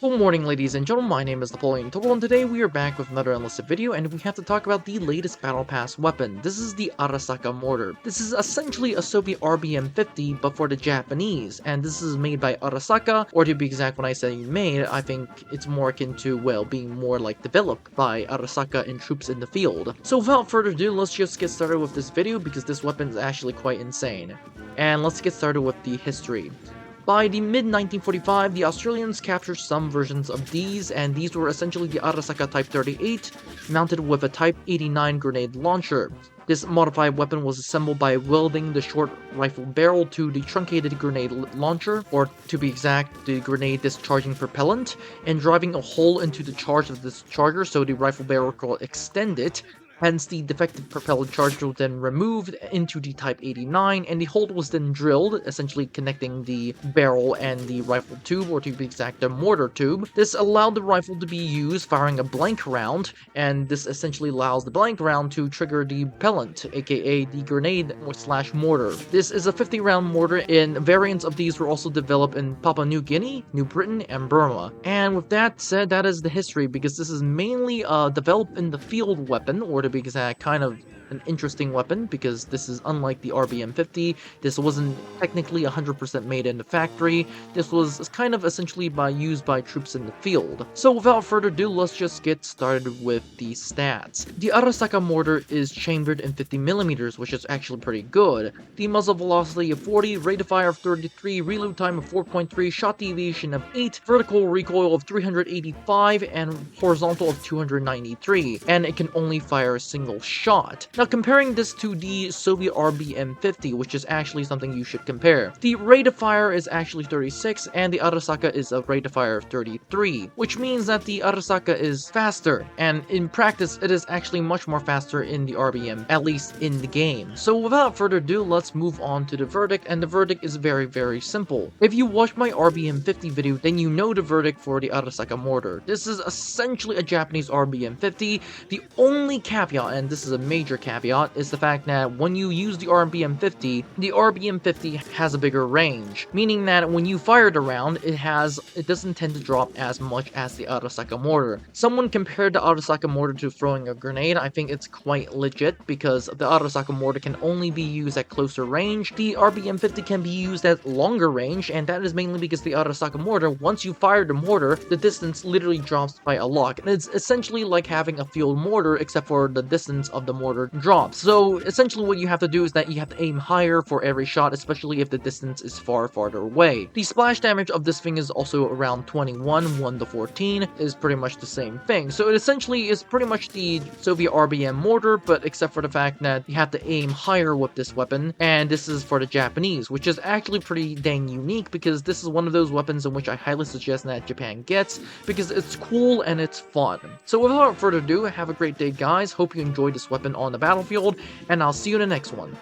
Good morning, ladies and gentlemen, my name is Napoleon and today we are back with another Enlisted video, and we have to talk about the latest Battle Pass weapon. This is the Arisaka Mortar. This is essentially a Soviet RBM-50, but for the Japanese, and this is made by Arisaka, or to be exact, when I say made, I think it's more akin to, well, being more like developed by Arisaka and troops in the field. So without further ado, let's just get started with this video, because this weapon is actually quite insane. And let's get started with the history. By the mid-1945, the Australians captured some versions of these, and these were essentially the Arisaka Type 38, mounted with a Type 89 grenade launcher. This modified weapon was assembled by welding the short rifle barrel to the truncated grenade launcher, or to be exact, the grenade discharging propellant, and driving a hole into the charge of this discharger so the rifle barrel could extend it. Hence, the defective propellant charge was then removed into the Type 89, and the hole was then drilled, essentially connecting the barrel and the rifle tube, or to be exact, the mortar tube. This allowed the rifle to be used firing a blank round, and this essentially allows the blank round to trigger the propellant, aka the grenade / mortar. This is a 50-round mortar, and variants of these were also developed in Papua New Guinea, New Britain, and Burma. And with that said, that is the history, because this is mainly developed in the field weapon, or to be exact, kind of an interesting weapon, because this is unlike the RBM-50. This wasn't technically 100% made in the factory. This was kind of essentially used by troops in the field. So without further ado, let's just get started with the stats. The Arisaka mortar is chambered in 50mm, which is actually pretty good. The muzzle velocity of 40, rate of fire of 33, reload time of 4.3, shot deviation of 8, vertical recoil of 385, and horizontal of 293, and it can only fire a single shot. Now, comparing this to the Soviet RBM-50, which is actually something you should compare. The rate of fire is actually 36, and the Arisaka is a rate of fire of 33, which means that the Arisaka is faster, and in practice, it is actually much more faster in the RBM, at least in the game. So without further ado, let's move on to the verdict, and the verdict is very, very simple. If you watched my RBM-50 video, then you know the verdict for the Arisaka mortar. This is essentially a Japanese RBM-50. The only caveat, and this is a major caveat, is the fact that when you use the RBM-50, the RBM-50 has a bigger range, meaning that when you fire it around, it doesn't tend to drop as much as the Arisaka mortar. Someone compared the Arisaka mortar to throwing a grenade. I think it's quite legit, because the Arisaka mortar can only be used at closer range. The RBM-50 can be used at longer range, and that is mainly because the Arisaka mortar, once you fire the mortar, the distance literally drops by a lot, and it's essentially like having a field mortar, except for the distance of the mortar drops. So essentially what you have to do is that you have to aim higher for every shot, especially if the distance is farther away. The splash damage of this thing is also around 21, 1 to 14 is pretty much the same thing. So it essentially is pretty much the Soviet RBM mortar, but except for the fact that you have to aim higher with this weapon, and this is for the Japanese, which is actually pretty dang unique, because this is one of those weapons in which I highly suggest that Japan gets, because it's cool and it's fun. So without further ado, have a great day, guys. Hope you enjoyed this weapon on the battlefield, and I'll see you in the next one.